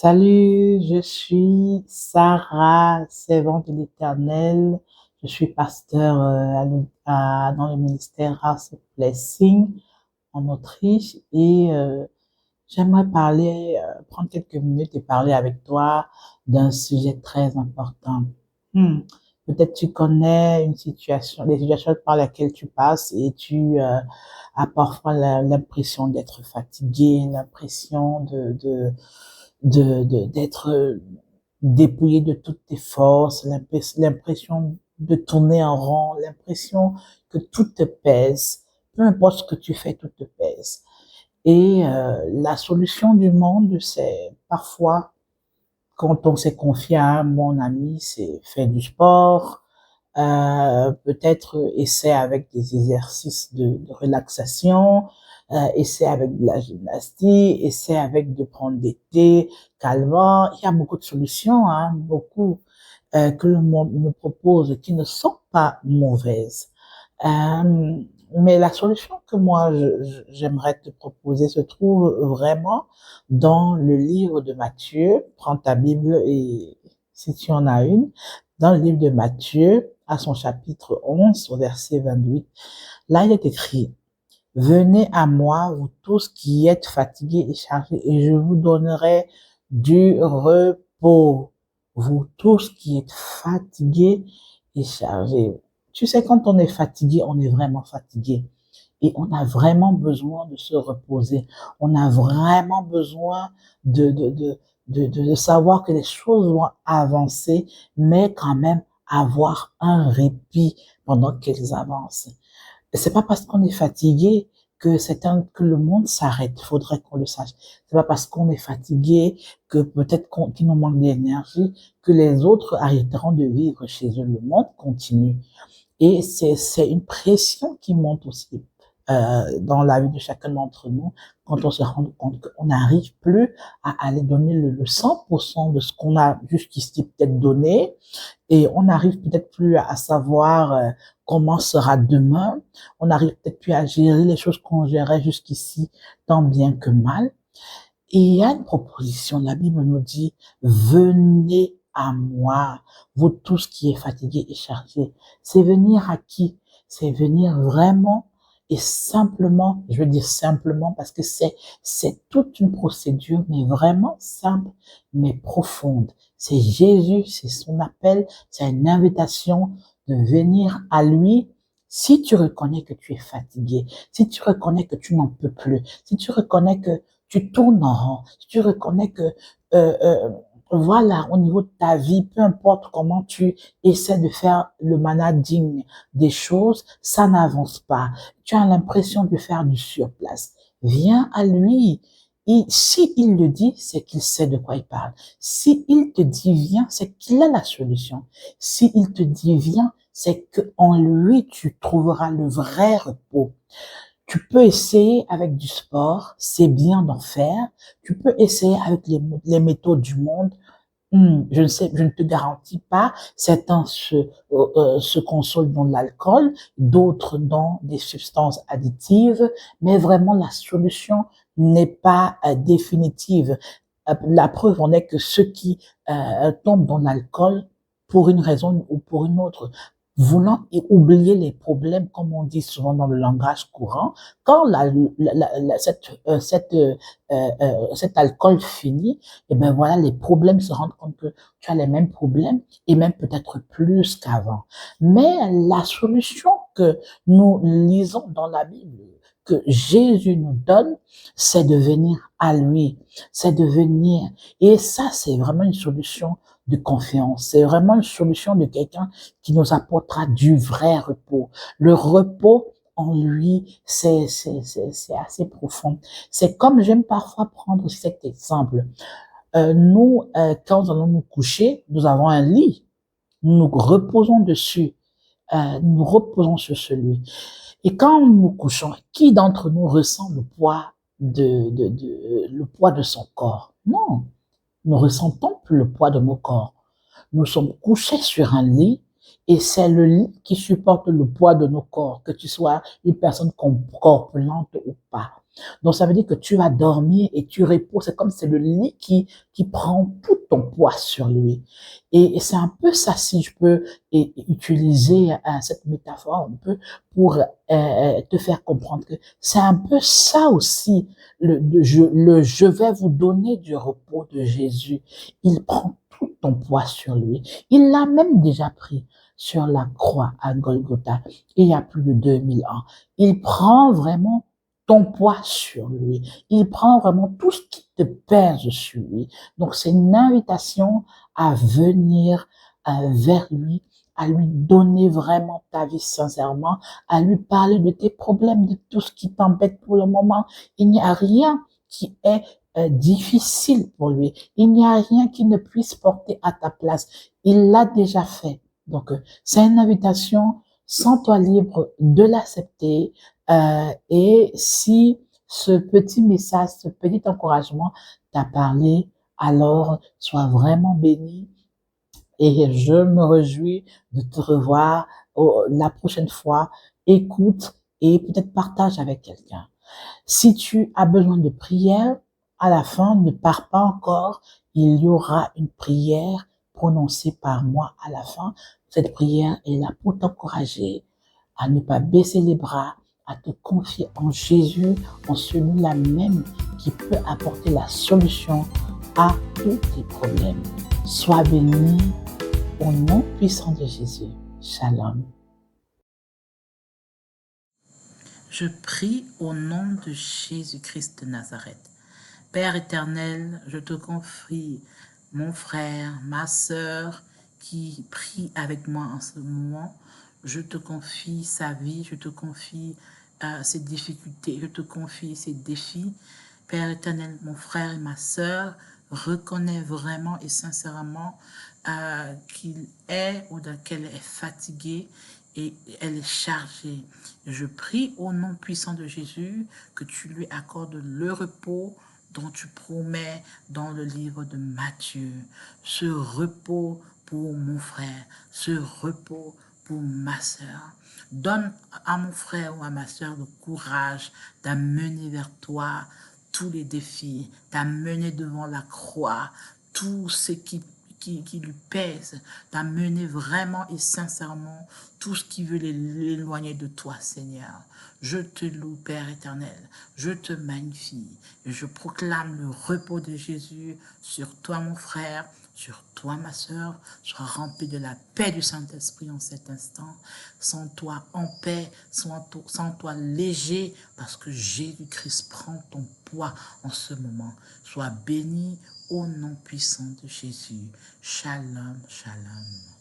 Salut, je suis Sarah, servante de l'Éternel. Je suis pasteur dans le ministère House of Blessing en Autriche et j'aimerais prendre quelques minutes et parler avec toi d'un sujet très important. Hmm. Peut-être tu connais des situations par lesquelles tu passes et tu as parfois l'impression d'être fatigué, l'impression d'être dépouillé de toutes tes forces, l'impression de tourner en rond, l'impression que tout te pèse. Peu importe ce que tu fais, tout te pèse. Et la solution du monde, c'est parfois, quand on s'est confié à un bon ami, c'est faire du sport, peut-être essayer avec des exercices de relaxation, essayer avec de la gymnastique, essayer avec de prendre des thés calmants. Il y a beaucoup de solutions, hein, beaucoup que le monde nous propose qui ne sont pas mauvaises. Euh, mais la solution que moi j'aimerais te proposer se trouve vraiment dans le livre de Matthieu. Prends ta Bible et si tu en as une, dans le livre de Matthieu, à son chapitre 11, au verset 28, là il est écrit: Venez à moi, vous tous qui êtes fatigués et chargés, et je vous donnerai du repos. Vous tous qui êtes fatigués et chargés. Tu sais, quand on est fatigué, on est vraiment fatigué. Et on a vraiment besoin de se reposer. On a vraiment besoin de savoir que les choses vont avancer, mais quand même avoir un répit pendant qu'elles avancent. C'est pas parce qu'on est fatigué que le monde s'arrête. Il faudrait qu'on le sache. C'est pas parce qu'on est fatigué que qu'il nous manque d'énergie que les autres arrêteront de vivre chez eux. Le monde continue. Et c'est une pression qui monte aussi dans la vie de chacun d'entre nous quand on se rend compte qu'on n'arrive plus à aller donner le 100% de ce qu'on a jusqu'ici peut-être donné et on n'arrive peut-être plus à savoir comment sera demain. On n'arrive peut-être plus à gérer les choses qu'on gérait jusqu'ici tant bien que mal. Et il y a une proposition, la Bible nous dit, venez à moi, vous tous qui êtes fatigués et chargés. C'est venir à qui? C'est venir vraiment et simplement, je veux dire simplement parce que c'est toute une procédure, mais vraiment simple, mais profonde. C'est Jésus, c'est son appel, c'est une invitation de venir à lui si tu reconnais que tu es fatigué, si tu reconnais que tu n'en peux plus, si tu reconnais que tu tournes en rond, si tu reconnais que euh, euh, voilà, au niveau de ta vie, peu importe comment tu essaies de faire le managing des choses, ça n'avance pas. Tu as l'impression de faire du surplace. Viens à lui. Et si il le dit, c'est qu'il sait de quoi il parle. Si il te dit viens, c'est qu'il a la solution. Si il te dit viens, c'est qu'en lui, tu trouveras le vrai repos. Tu peux essayer avec du sport, c'est bien d'en faire. Tu peux essayer avec les méthodes du monde. Je ne te garantis pas. Certains se consolent dans l'alcool, d'autres dans des substances additives, mais vraiment la solution n'est pas définitive. La preuve en est que ceux qui tombent dans l'alcool pour une raison ou pour une autre, voulant oublier les problèmes, comme on dit souvent dans le langage courant, quand cet alcool finit, et ben voilà, les problèmes se rendent compte que tu as les mêmes problèmes et même peut-être plus qu'avant. Mais la solution que nous lisons dans la Bible, que Jésus nous donne, c'est de venir à lui, c'est de venir. Et ça, c'est vraiment une solution de confiance. C'est vraiment une solution de quelqu'un qui nous apportera du vrai repos. Le repos en lui, c'est assez profond. C'est comme j'aime parfois prendre cet exemple. Quand nous allons nous coucher, nous avons un lit. Nous nous reposons dessus. Nous reposons sur celui. Et quand nous nous couchons, qui d'entre nous ressent le poids le poids de son corps? Non. Nous ressentons plus le poids de nos corps. Nous sommes couchés sur un lit et c'est le lit qui supporte le poids de nos corps, que tu sois une personne corpulente ou pas. Donc, ça veut dire que tu vas dormir et tu reposes. C'est comme c'est le lit qui prend tout ton poids sur lui. Et c'est un peu ça, si je peux utiliser cette métaphore un peu pour te faire comprendre que c'est un peu ça aussi, je vais vous donner du repos de Jésus. Il prend tout ton poids sur lui. Il l'a même déjà pris sur la croix à Golgotha, il y a plus de 2000 ans. Il prend vraiment ton poids sur lui. Il prend vraiment tout ce qui te pèse sur lui. Donc, c'est une invitation à venir vers lui, à lui donner vraiment ta vie sincèrement, à lui parler de tes problèmes, de tout ce qui t'embête pour le moment. Il n'y a rien qui est difficile pour lui. Il n'y a rien qui ne puisse porter à ta place. Il l'a déjà fait. Donc, c'est une invitation, sens-toi libre de l'accepter. Et si ce petit message, ce petit encouragement t'a parlé, alors sois vraiment béni. Et je me réjouis de te revoir la prochaine fois. Écoute et peut-être partage avec quelqu'un. Si tu as besoin de prière, à la fin, ne pars pas encore. Il y aura une prière prononcée par moi à la fin. Cette prière est là pour t'encourager à ne pas baisser les bras, à te confier en Jésus, en celui-là même qui peut apporter la solution à tous tes problèmes. Sois béni au nom puissant de Jésus. Shalom. Je prie au nom de Jésus-Christ de Nazareth. Père éternel, je te confie mon frère, ma sœur qui prie avec moi en ce moment. Je te confie sa vie, je te confie ses difficultés, je te confie ses défis. Père éternel, mon frère et ma sœur reconnaissent vraiment et sincèrement qu'il est ou qu'elle est fatiguée et elle est chargée. Je prie au nom puissant de Jésus que tu lui accordes le repos dont tu promets dans le livre de Matthieu. Ce repos pour mon frère, ce repos pour ma sœur. Donne à mon frère ou à ma sœur le courage d'amener vers toi tous les défis, d'amener devant la croix tout ce qui lui pèse, d'amener vraiment et sincèrement tout ce qui veut l'éloigner de toi, Seigneur. Je te loue, Père éternel, je te magnifie et je proclame le repos de Jésus sur toi, mon frère, sur toi, ma sœur. Sois rempli de la paix du Saint-Esprit en cet instant. Sens-toi en paix, sens-toi léger parce que Jésus-Christ prend ton poids en ce moment. Sois béni au nom puissant de Jésus. Shalom, shalom.